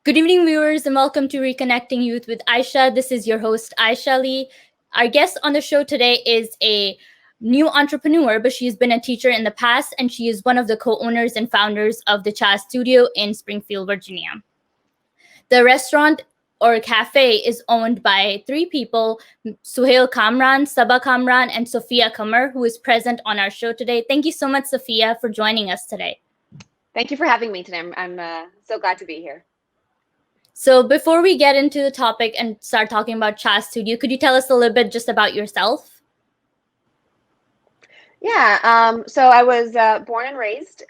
Good evening, viewers, and welcome to Reconnecting Youth with Ayesha. This is your host, Ayesha Lee. Our guest on the show today is a new entrepreneur, but she's been a teacher in the past, and she is one of the co-owners and founders of the Cha Studio in Springfield, Virginia. The restaurant or cafe is owned by three people, Sofhia Qamar, Sabah Kamran, and Sofhia Qamar, who is present on our show today. Thank you so much, Sofhia, for joining us today. Thank you for having me today. I'm so glad to be here. So before we get into the topic and start talking about Cha Studio, could you tell us a little bit just about yourself? Yeah, so I was born and raised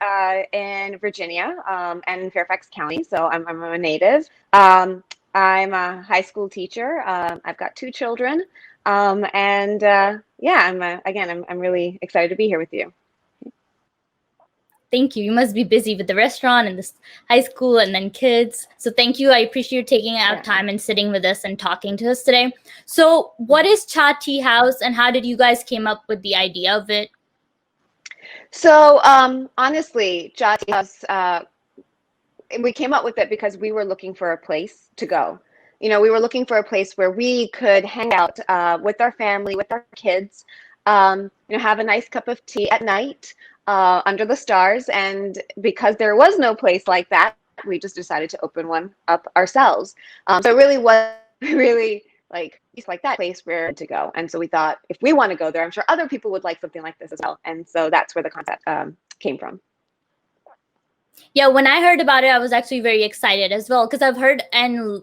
in Virginia and in Fairfax County, so I'm a native. I'm a high school teacher. I've got two children, and yeah, I'm really excited to be here with you. Thank you. You must be busy with the restaurant and this high school and then kids. So thank you. I appreciate you taking out time and sitting with us and talking to us today. So what is Cha Tea House and how did you guys came up with the idea of it? So honestly, Cha Tea House, we came up with it because we were looking for a place to go. We were looking for a place where we could hang out with our family, with our kids, have a nice cup of tea at night under the stars. And because there was no place like that, we just decided to open one up ourselves. So it really was like that place where to go. And so we thought, if we want to go there, I'm sure other people would like something like this as well. And so that's where the concept came from. Yeah, when I heard about it, I was actually very excited as well because I've heard and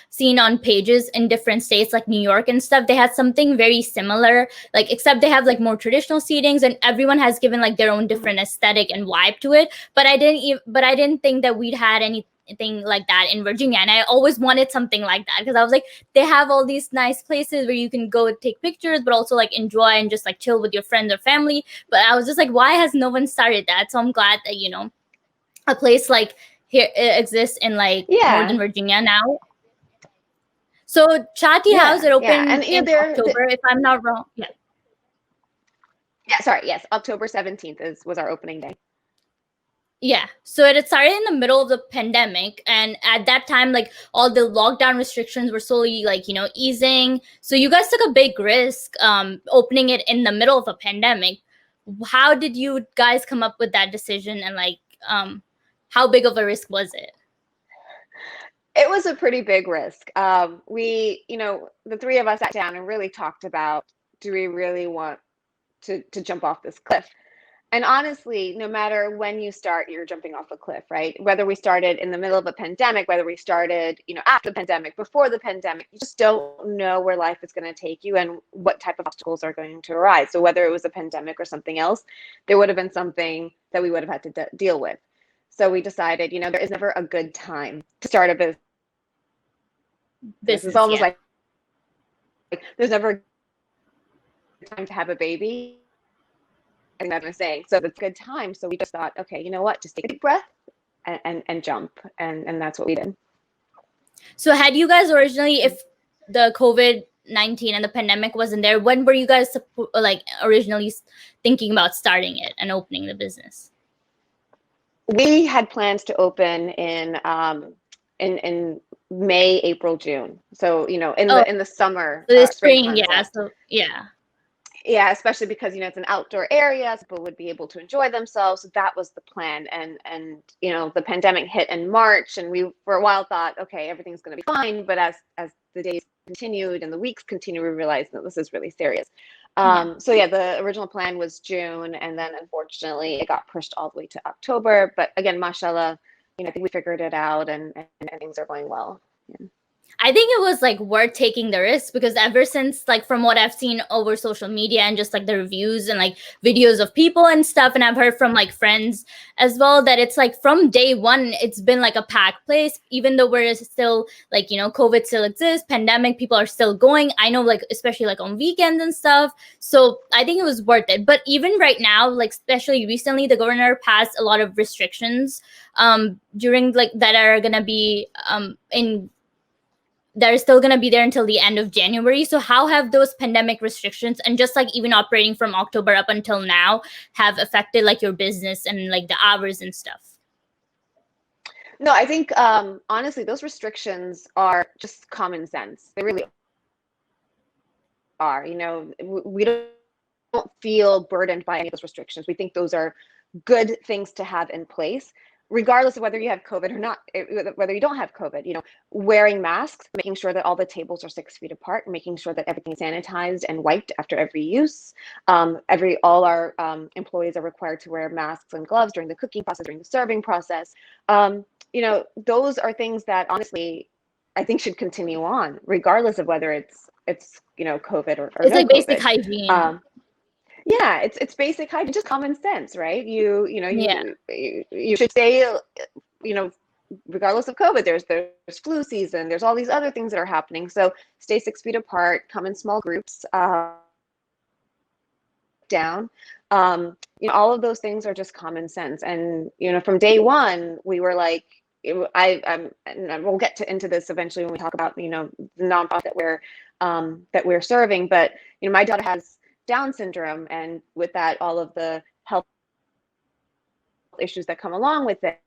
seen on pages in different states like New York and stuff, they had something very similar, except they have more traditional seatings and everyone has given their own different aesthetic and vibe to it. But I didn't think that we'd had anything like that in Virginia, and I always wanted something like that because I was like, they have all these nice places where you can go take pictures but also enjoy and just chill with your friends or family. But I was just like, why has no one started that? So I'm glad that a place like here exists in Northern Virginia now. So Cha Tea House, it opened in October, if I'm not wrong. Yeah, sorry. Yes, October 17th was our opening day. Yeah, so it started in the middle of the pandemic, and at that time, all the lockdown restrictions were slowly easing. So you guys took a big risk opening it in the middle of a pandemic. How did you guys come up with that decision, and how big of a risk was it? It was a pretty big risk. We, the three of us sat down and really talked about, do we really want to jump off this cliff? And honestly, no matter when you start, you're jumping off a cliff, right? Whether we started in the middle of a pandemic, whether we started, after the pandemic, before the pandemic, you just don't know where life is going to take you and what type of obstacles are going to arise. So whether it was a pandemic or something else, there would have been something that we would have had to deal with. So we decided, there is never a good time to start a business. It's almost like there's never a good time to have a baby. I think that's what I'm saying. So it's a good time. So we just thought, okay, you know what? Just take a deep breath and jump. And that's what we did. So had you guys originally, if the COVID-19 and the pandemic wasn't there, when were you guys originally thinking about starting it and opening the business? We had plans to open in May, April, June. So in the summer, so the spring, yeah. So yeah, especially because it's an outdoor area, so people would be able to enjoy themselves. So that was the plan, and the pandemic hit in March, and we for a while thought, okay, everything's going to be fine. But as the days continued and the weeks continued, we realized that this is really serious. So yeah, the original plan was June, and then unfortunately it got pushed all the way to October. But again, mashallah, I think we figured it out, and things are going well. Yeah. I think it was worth taking the risk because ever since from what I've seen over social media and just the reviews and videos of people and stuff, and I've heard from friends as well that it's from day one it's been a packed place, even though we're still COVID still exists, pandemic, people are still going. I know especially on weekends and stuff. So I think it was worth it. But even right now, especially recently, the governor passed a lot of restrictions during that are gonna be they're still going to be there until the end of January. So how have those pandemic restrictions and just even operating from October up until now have affected your business and the hours and stuff? No, I think honestly, those restrictions are just common sense. They really are. You know, we don't feel burdened by any of those restrictions. We think those are good things to have in place, regardless of whether you have COVID or not, whether you don't have COVID. You know, wearing masks, making sure that all the tables are 6 feet apart, making sure that everything's sanitized and wiped after every use. All our employees are required to wear masks and gloves during the cooking process, during the serving process. You know, those are things that honestly I think should continue on, regardless of whether it's you know COVID or It's no like basic COVID. hygiene. Um, yeah, it's basic hygiene, just common sense, right? You know Yeah. you should stay, you know, regardless of COVID. There's flu season. There's all these other things that are happening. So stay 6 feet apart. Come in small groups. Down. You know, all of those things are just common sense. And you know, from day one, we were like, and we'll get into this eventually when we talk about you know the nonprofit that we're serving. But you know, my daughter has Down syndrome, and with that, all of the health issues that come along with it.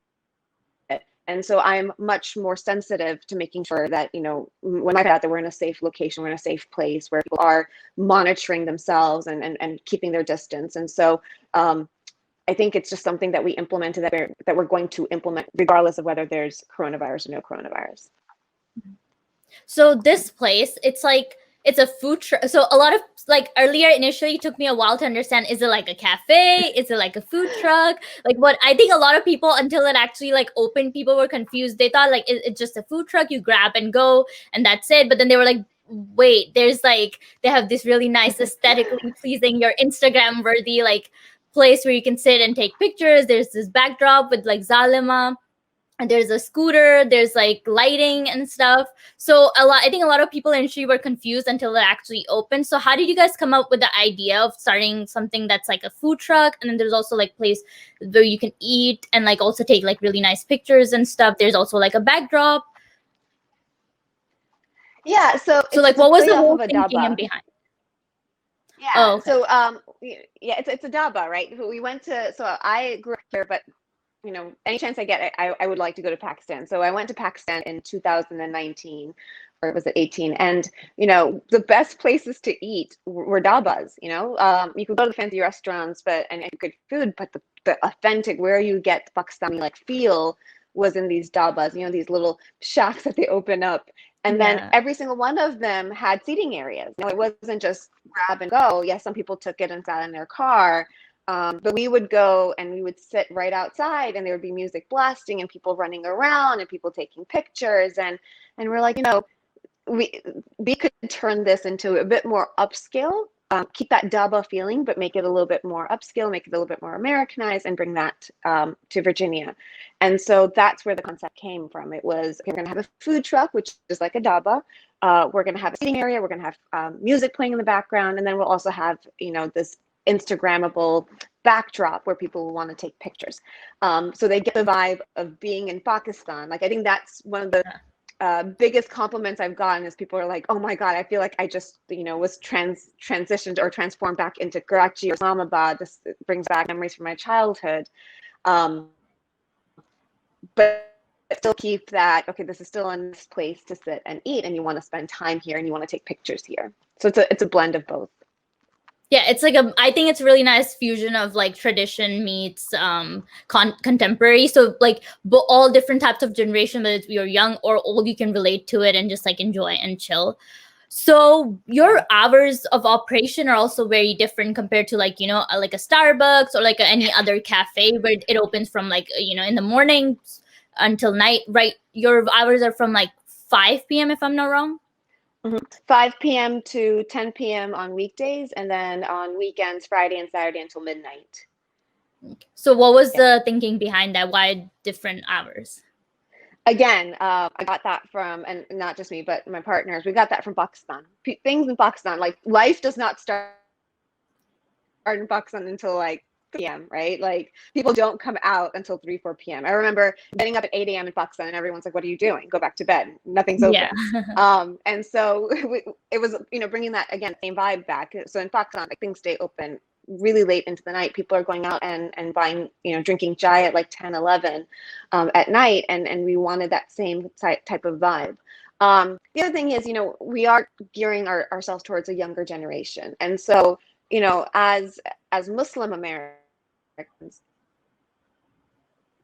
And so I'm much more sensitive to making sure that, you know, when I find out that we're in a safe location, we're in a safe place where people are monitoring themselves and keeping their distance. And so I think it's just something that we implemented that we're going to implement regardless of whether there's coronavirus or no coronavirus. So this place, it's like it's a food truck. So a lot of like earlier initially it took me a while to understand, is it like a cafe? Is it like a food truck? Like what I think a lot of people until it actually like opened, people were confused. They thought like it's just a food truck, you grab and go and that's it. But then they were like, wait, there's like they have this really nice aesthetically pleasing, your Instagram worthy like place where you can sit and take pictures. There's this backdrop with like Zalima, and there's a scooter, there's like lighting and stuff. So I think a lot of people in industry were confused until it actually opened. So how did you guys come up with the idea of starting something that's like a food truck, and then there's also like place where you can eat and like also take like really nice pictures and stuff? There's also like a backdrop. Yeah, so Like it's a what was play the off whole of a thinking and daba. behind? Yeah, Oh, okay. so yeah, it's a daba, right? We went to, so I grew up here, but you know, any chance I get, I would like to go to Pakistan. So I went to Pakistan in 2019, or was it 18? And, you know, the best places to eat were dabas, you know. You could go to the fancy restaurants, and good food, but the authentic, where you get Pakistani like feel was in these dabas, you know, these little shacks that they open up. And then Yeah. every single one of them had seating areas. You know, it wasn't just grab and go. Yes, some people took it and sat in their car, but we would go and we would sit right outside, and there would be music blasting and people running around and people taking pictures. And we're like, you know, we could turn this into a bit more upscale, keep that Daba feeling, but make it a little bit more upscale, make it a little bit more Americanized, and bring that to Virginia. And so that's where the concept came from. It was, okay, we're going to have a food truck, which is like a Daba. We're going to have a seating area. We're going to have music playing in the background, and then we'll also have, you know, this Instagrammable backdrop where people will want to take pictures. So they get the vibe of being in Pakistan. Like I think that's one of the biggest compliments I've gotten is people are like, oh my God, I feel like I just, you know, was transitioned or transformed back into Karachi or Islamabad. This brings back memories from my childhood. But still keep that, okay, this is still a nice place to sit and eat, and you want to spend time here and you want to take pictures here. So it's a blend of both. Yeah, it's like I think it's a really nice fusion of like tradition meets contemporary. So like all different types of generation, whether you're young or old, you can relate to it and just like enjoy and chill. So your hours of operation are also very different compared to like, you know, like a Starbucks or like any other cafe where it opens from like, you know, in the morning until night, right? Your hours are from like 5 p.m. if I'm not wrong. 5 p.m. to 10 p.m. on weekdays, and then on weekends, Friday and Saturday until midnight. So what was the thinking behind that? Why different hours? Again, I got that from, and not just me, but my partners, we got that from Pakistan. Things in Pakistan, like life does not start in Pakistan until like 3 p.m., right? Like people don't come out until 3, 4 p.m. I remember getting up at 8 a.m. in Pakistan and everyone's like, what are you doing? Go back to bed. Nothing's open. Yeah. And so it was, you know, bringing that, again, same vibe back. So in Pakistan, like things stay open really late into the night. People are going out and buying, drinking chai at like 10, 11 at night. And we wanted that same type of vibe. The other thing is, we are gearing ourselves towards a younger generation. And so, as Muslim Americans,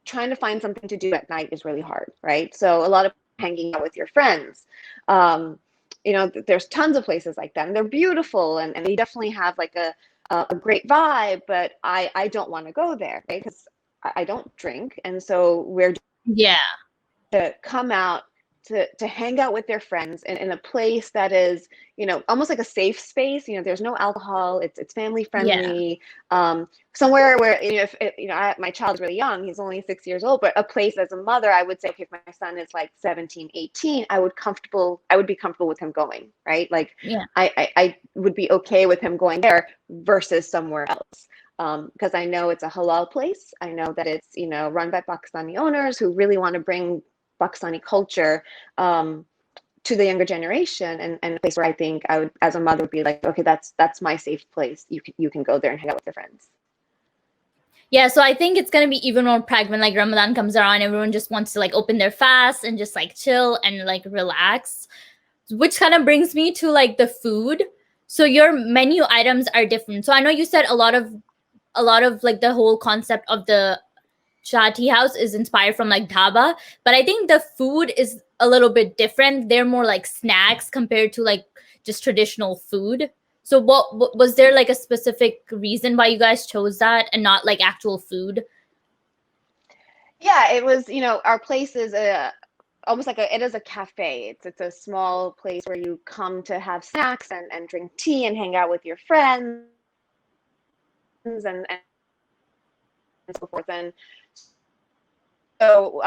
trying to find something to do at night is really hard, right? So a lot of hanging out with your friends. There's tons of places like that, and they're beautiful, and they definitely have like a great vibe, but I don't want to go there, right? Because I don't drink. And so we're to come out to hang out with their friends in a place that is, almost like a safe space. There's no alcohol. It's family friendly. Somewhere where, if my child is really young, he's only 6 years old, but a place as a mother, I would say, okay, if my son is like 17, 18, I would be comfortable with him going, right? Like, I would be okay with him going there versus somewhere else. Because I know it's a halal place. I know that it's, run by Pakistani owners who really want to bring Pakistani culture to the younger generation, and a place where I think I would, as a mother, would be like, okay, that's my safe place. You can go there and hang out with your friends. Yeah, so I think it's gonna be even more pragmatic. Like Ramadan comes around, everyone just wants to like open their fast and just like chill and like relax. Which kind of brings me to like the food. So your menu items are different. So I know you said a lot of like the whole concept of the Shah Tea House is inspired from like dhaba, but I think the food is a little bit different. They're more like snacks compared to like just traditional food. So what was there like a specific reason why you guys chose that and not like actual food? Yeah, it was, our place is almost like it is a cafe. It's a small place where you come to have snacks and drink tea and hang out with your friends and so forth. And so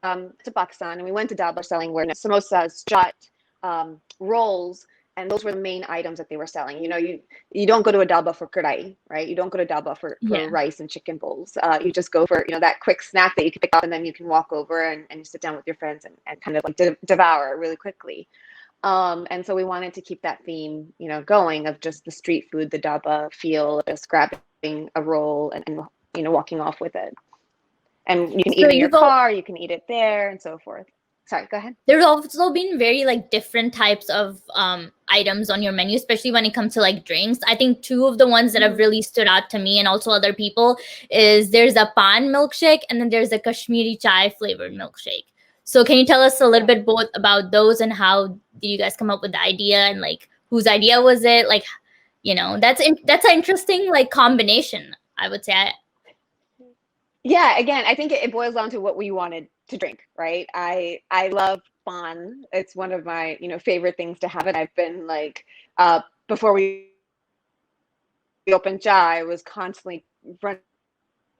to Pakistan, and we went to dhaba selling where samosas, chaat, rolls, and those were the main items that they were selling. You don't go to a dhaba for kadai, right? You don't go to dhaba for rice and chicken bowls. You just go for, that quick snack that you can pick up, and then you can walk over and you sit down with your friends and kind of like devour it really quickly. And so we wanted to keep that theme, going, of just the street food, the dhaba feel, just grabbing a roll and walking off with it. And you can eat it in your car, you can eat it there, and so forth. Sorry, go ahead. There's also been very like different types of items on your menu, especially when it comes to like drinks. I think two of the ones that have really stood out to me and also other people is there's a pan milkshake and then there's a Kashmiri chai flavored milkshake. So can you tell us a little bit both about those and how did you guys come up with the idea and like whose idea was it? Like, that's an interesting like combination, I would say. Yeah, again, I think it boils down to what we wanted to drink, right? I love pan. It's one of my, favorite things to have. And I've been like, before we opened chai, I was constantly running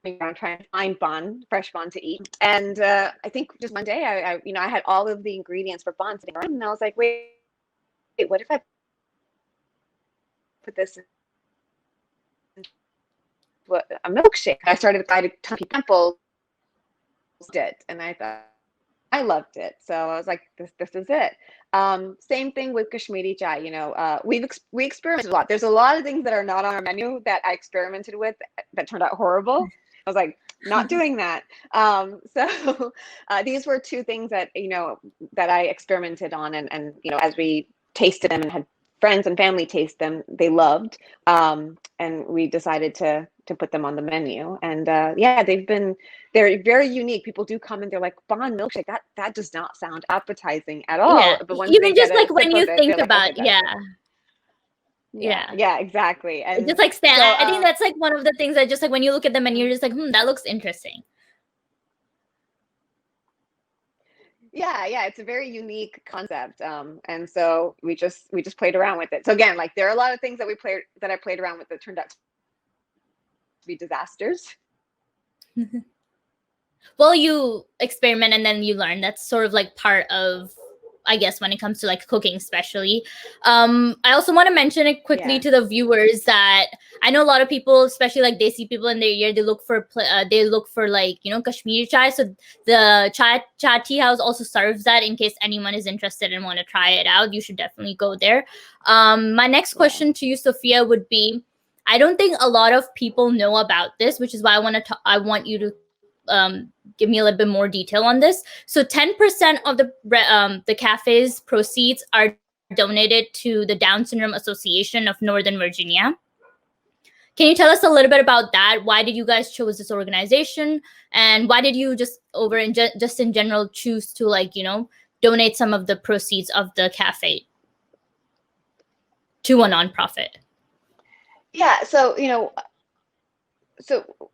around trying to find fresh pan to eat. And I think just one day I had all of the ingredients for pan sitting around, and I was like, wait, what if I put this in a milkshake? I started to buy a ton of people did, and I thought I loved it. So I was like, this is it. Same thing with Kashmiri chai. We experimented a lot. There's a lot of things that are not on our menu that I experimented with that turned out horrible. I was like, not doing that. So these were two things that that I experimented on, and as we tasted them and had friends and family taste them, they loved, and we decided to put them on the menu. And they're very unique. People do come and they're like, pan milkshake, that does not sound appetizing at all. Yeah. But even just like when you think about yeah, exactly. And it just like I think that's like one of the things that just like when you look at the menu, you're just like, that looks interesting. Yeah, it's a very unique concept, and so we just played around with it. So again, like there are a lot of things that I played around with that turned out to be disasters. Well, you experiment and then you learn. That's sort of like part of, I guess, when it comes to like cooking, especially. I also want to mention it quickly to the viewers that I know a lot of people, especially like Desi people in their ear, they look for like, Kashmiri chai. So the chai tea house also serves that in case anyone is interested and want to try it out. You should definitely go there. My next question to you, Sofhia, would be, I don't think a lot of people know about this, which is why I want you to give me a little bit more detail on this. So 10% of the cafe's proceeds are donated to the Down Syndrome Association of Northern Virginia. Can you tell us a little bit about that? Why did you guys choose this organization, and why did you just in general choose to, like, donate some of the proceeds of the cafe to a nonprofit? Yeah, so so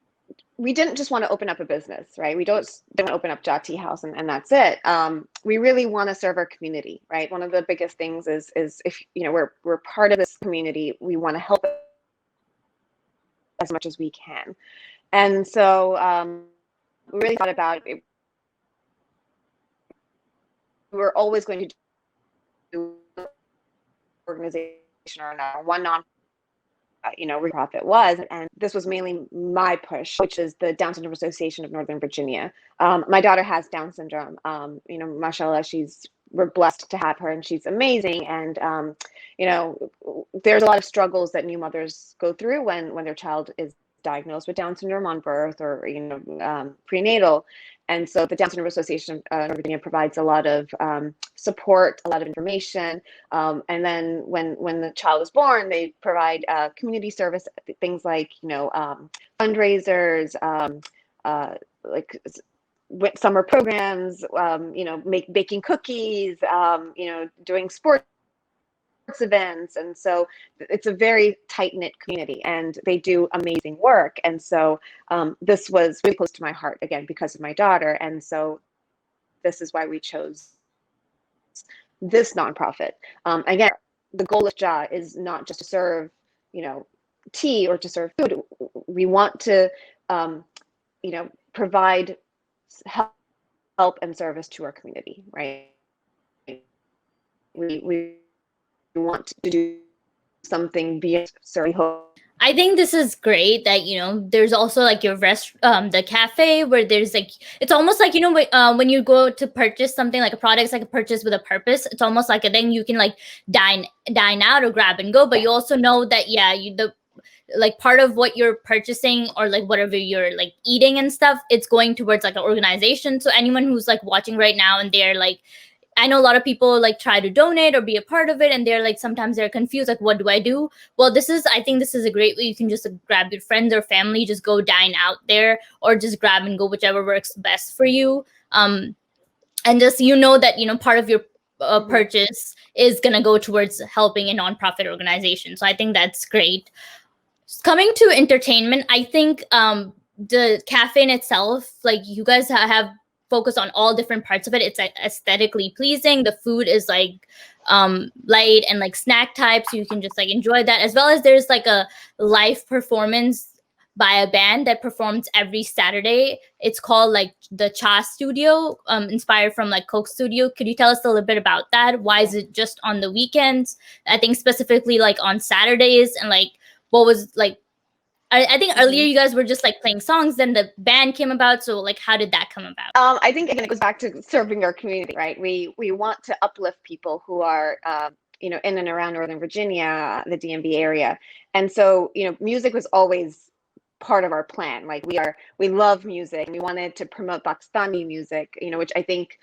we didn't just want to open up a business, right? We don't open up Jha Tea House and that's it. We really want to serve our community, right? One of the biggest things is if we're part of this community, we want to help as much as we can. And so we really thought about it. We were always going to do organization or another. One nonprofit was, and this was mainly my push, which is the Down Syndrome Association of Northern Virginia. My daughter has Down syndrome. Mashallah, we're blessed to have her, and she's amazing. And there's a lot of struggles that new mothers go through when their child is diagnosed with Down syndrome on birth or prenatal. And so the Down Syndrome Association of Northern Virginia provides a lot of support, a lot of information. And then when the child is born, they provide community service, things like fundraisers, like summer programs, baking cookies, doing sports events. And so it's a very tight-knit community, and they do amazing work. And so this was really close to my heart, again, because of my daughter. And so this is why we chose this nonprofit. Again, the goal of Jha is not just to serve tea or to serve food. We want to provide help and service to our community, right? We want to do something beyond serving hope. I think this is great that there's also like your the cafe, where there's like, it's almost like when you go to purchase something like a product, it's like a purchase with a purpose. It's almost like then you can like dine out or grab and go, but you also know that like part of what you're purchasing or like whatever you're like eating and stuff, it's going towards like an organization. So anyone who's like watching right now and they're like, I know a lot of people like try to donate or be a part of it, and they're like, sometimes they're confused, like, what do I do? Well, I think this is a great way. You can just grab your friends or family, just go dine out there, or just grab and go, whichever works best for you. And just that part of your purchase is gonna go towards helping a nonprofit organization. So I think that's great. Coming to entertainment, I think the cafe in itself, like, you guys have focus on all different parts of it. It's like aesthetically pleasing. The food is like light and like snack type, so you can just like enjoy that, as well as there's like a live performance by a band that performs every Saturday. It's called like the Cha Studio, inspired from like Coke Studio. Could you tell us a little bit about that? Why is it just on the weekends? I think specifically like on Saturdays, and like what was like, I think earlier you guys were just like playing songs, then the band came about. So like, how did that come about? I think, again, it goes back to serving our community, right? We want to uplift people who are, in and around Northern Virginia, the DMV area. And so, music was always part of our plan. Like, we love music, and we wanted to promote Pakistani music, which I think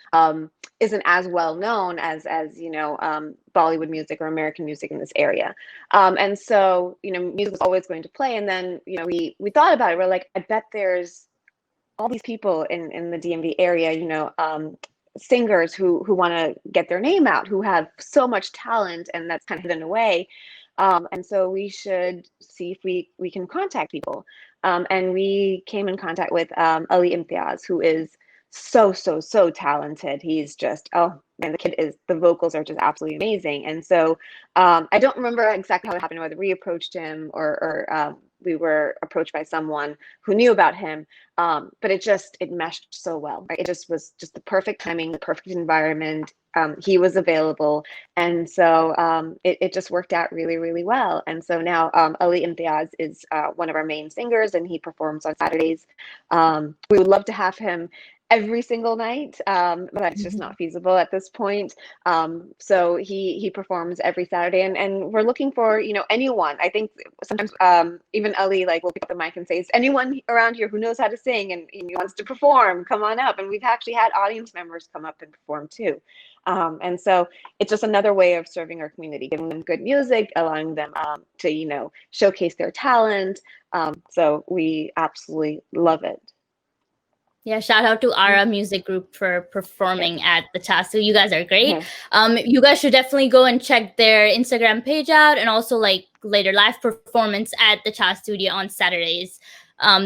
isn't as well known as Bollywood music or American music in this area. And so music was always going to play. And then we thought about it. We're like, I bet there's all these people in the DMV area, singers who want to get their name out, who have so much talent, and that's kind of hidden away. And so we should see if we can contact people. And we came in contact with Ali Imtiaz, who is so talented. He's just, oh man, the vocals are just absolutely amazing. And so I don't remember exactly how it happened, whether we approached him or we were approached by someone who knew about him. But it meshed so well, right? It just was just the perfect timing, the perfect environment. He was available. And so it just worked out really, really well. And so now Ali Imtiaz is one of our main singers, and he performs on Saturdays. We would love to have him every single night, but that's just not feasible at this point. So he performs every Saturday, and we're looking for, you know, anyone. I think sometimes even Ali like will pick up the mic and say, "Is anyone around here who knows how to sing and wants to perform? Come on up." And we've actually had audience members come up and perform too. And so it's just another way of serving our community, giving them good music, allowing them to, you know, showcase their talent. So we absolutely love it. Yeah, shout out to Ara Music Group for performing at the Chasu. You guys are great. Yes. You guys should definitely go and check their Instagram page out, and also like later live performance at the Cha Studio on Saturdays.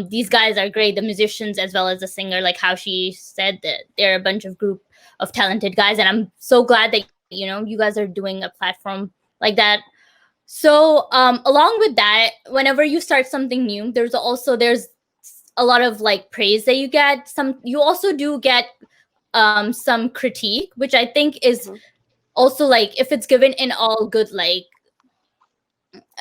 These guys are great, the musicians as well as the singer. Like how she said, that they're a bunch of group of talented guys, and I'm so glad that, you know, you guys are doing a platform like that. So along with that, whenever you start something new, there's a lot of like praise that you get. You also do get some critique, which I think is also like, if it's given in all good, like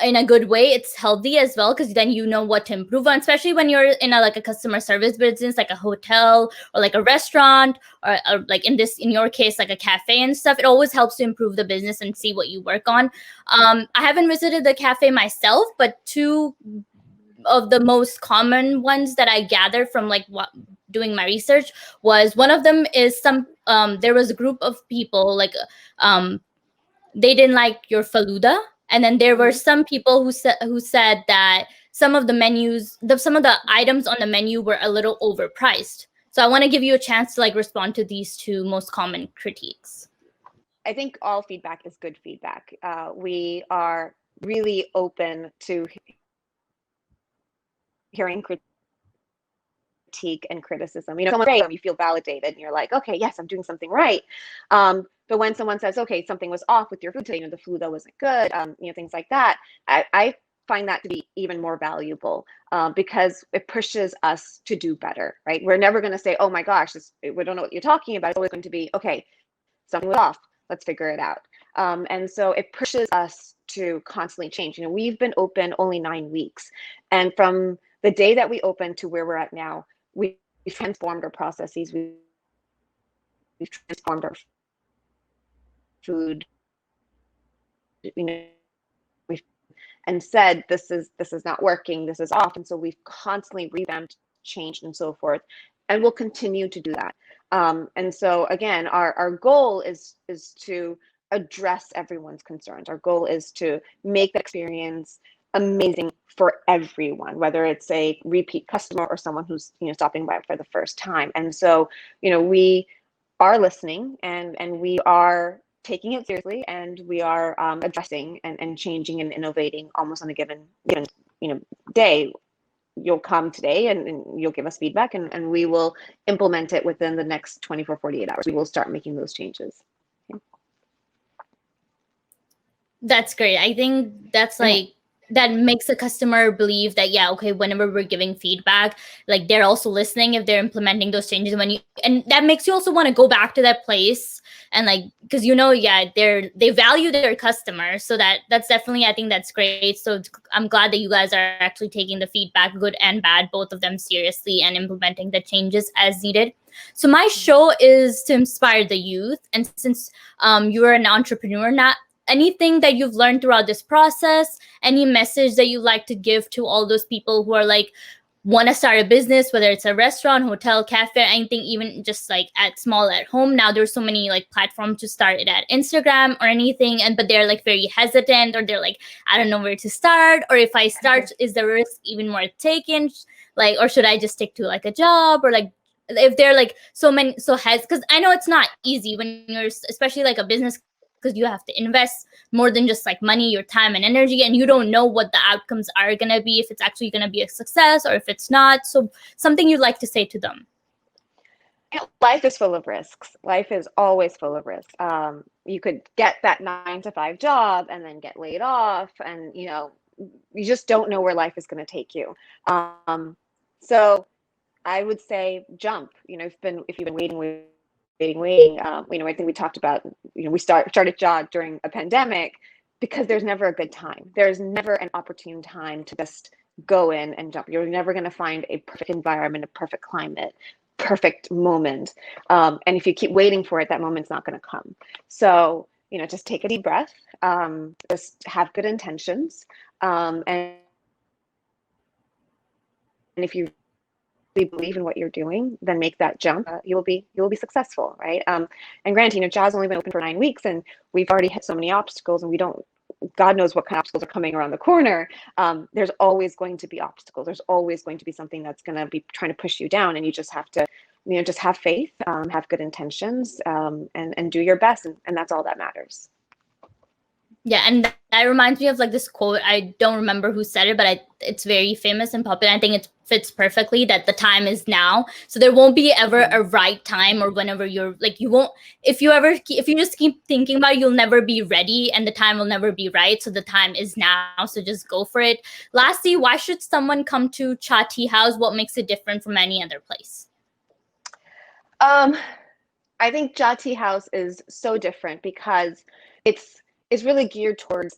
in a good way, it's healthy as well, because then you know what to improve on, especially when you're in a customer service business, like a hotel or like a restaurant, or like in your case like a cafe and stuff. It always helps to improve the business and see what you work on. I haven't visited the cafe myself, but two of the most common ones that I gathered from like doing my research was, one of them is there was a group of people like they didn't like your faluda, and then there were some people who said that some of the items on the menu were a little overpriced. So I want to give you a chance to like respond to these two most common critiques. I think all feedback is good feedback. We are really open to hearing critique and criticism. You know, someone say, you feel validated and you're like, okay, yes, I'm doing something right. But when someone says, okay, something was off with your food today, you know, the food that wasn't good, you know, things like that, I find that to be even more valuable, because it pushes us to do better, right? We're never going to say, oh my gosh, we don't know what you're talking about. It's always going to be, okay, something was off, let's figure it out. And so it pushes us to constantly change. You know, we've been open only 9 weeks, and from the day that we opened to where we're at now, we've transformed our processes, we've transformed our food, you know, and said, this is not working, this is off. And so we've constantly revamped, changed, and so forth, and we'll continue to do that. And so again, our goal is to address everyone's concerns. Our goal is to make the experience amazing for everyone, whether it's a repeat customer or someone who's, you know, stopping by for the first time. And so, you know, we are listening, and we are taking it seriously, and we are addressing and changing and innovating almost on a given you know, day. You'll come today and you'll give us feedback, and we will implement it within the next 24, 48 hours. We will start making those changes. That's great. I think that's like, that makes a customer believe that, yeah, okay, whenever we're giving feedback, like they're also listening if they're implementing those changes. And that makes you also want to go back to that place, and like, because, you know, yeah, they value their customers. So that's definitely, I think that's great. So I'm glad that you guys are actually taking the feedback, good and bad, both of them, seriously, and implementing the changes as needed. So my show is to inspire the youth. And since you're an entrepreneur now, anything that you've learned throughout this process, any message that you'd like to give to all those people who are like, want to start a business, whether it's a restaurant, hotel, cafe, anything, even just like at home. Now there's so many like platforms to start it at, Instagram or anything, but they're like very hesitant, or they're like, I don't know where to start, or if I start, is the risk even worth taking, like, or should I just stick to like a job, or like, if they're like because I know it's not easy when you're especially like a business, because you have to invest more than just like money, your time and energy, and you don't know what the outcomes are going to be, if it's actually going to be a success or if it's not. So something you'd like to say to them? Life is full of risks. Life is always full of risks. You could get that 9-to-5 job and then get laid off, and you know, you just don't know where life is going to take you. So I would say jump. You know, if you've been waiting. You know, I think we talked about, you know, we started job during a pandemic, because there's never a good time. There's never an opportune time to just go in and jump. You're never going to find a perfect environment, a perfect climate. perfect moment. And if you keep waiting for it, that moment's not going to come. So, just take a deep breath, just have good intentions. And if you really believe in what you're doing, then make that jump. You will be successful, right? And granted, Jazz only been open for 9 weeks, and we've already hit so many obstacles, and we don't. God knows what kind of obstacles are coming around the corner. There's always going to be obstacles. There's always going to be something that's going to be trying to push you down, and you just have to, just have faith, have good intentions, and do your best, and that's all that matters. Yeah, and that reminds me of like this quote. I don't remember who said it, but it's very famous and popular. I think it fits perfectly that the time is now. So there won't be ever a right time, or whenever you're like, you won't, if you just keep thinking about it, you'll never be ready, and the time will never be right. So the time is now. So just go for it. Lastly, why should someone come to Cha Tea House? What makes it different from any other place? I think Cha Tea House is so different because it's really geared towards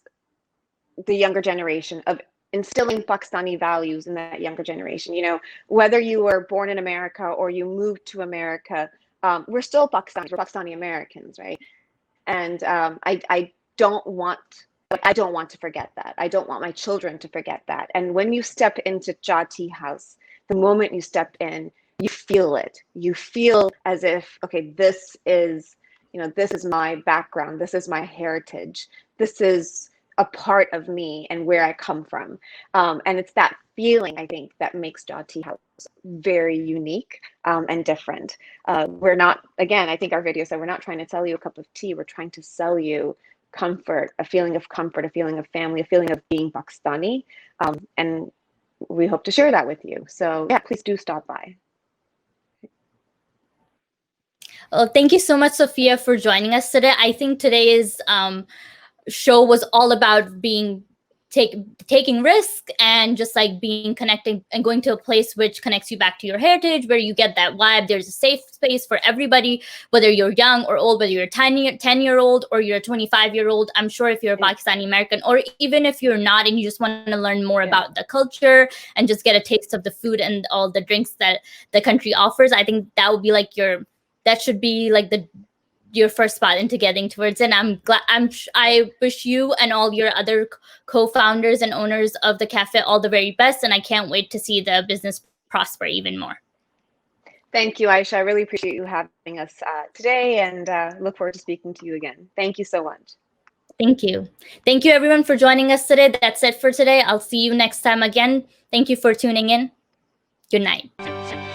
the younger generation, of instilling Pakistani values in that younger generation. Whether you were born in America or you moved to America, we're still Pakistanis, we're Pakistani Americans, right? And I don't want to forget that. I don't want my children to forget that. And when you step into Cha Tea House, the moment you step in, you feel it. You feel as if, okay, this is my background. This is my heritage. This is a part of me and where I come from. And it's that feeling, I think, that makes Cha Tea House very unique and different. We're not, again, I think our video said, we're not trying to sell you a cup of tea. We're trying to sell you comfort, a feeling of family, a feeling of being Pakistani. And we hope to share that with you. So yeah, please do stop by. Well, thank you so much, Sofhia, for joining us today. I think today's show was all about taking risk and just like being connected and going to a place which connects you back to your heritage, where you get that vibe. There's a safe space for everybody, whether you're young or old, whether you're a 10-year-old or you're a 25-year-old. I'm sure if you're a Pakistani American, or even if you're not and you just want to learn more about the culture and just get a taste of the food and all the drinks that the country offers, I think that would be like that should be like your first spot into getting towards it. And I wish you and all your other co-founders and owners of the cafe all the very best. And I can't wait to see the business prosper even more. Thank you, Ayesha. I really appreciate you having us today, and look forward to speaking to you again. Thank you so much. Thank you. Thank you, everyone, for joining us today. That's it for today. I'll see you next time again. Thank you for tuning in. Good night.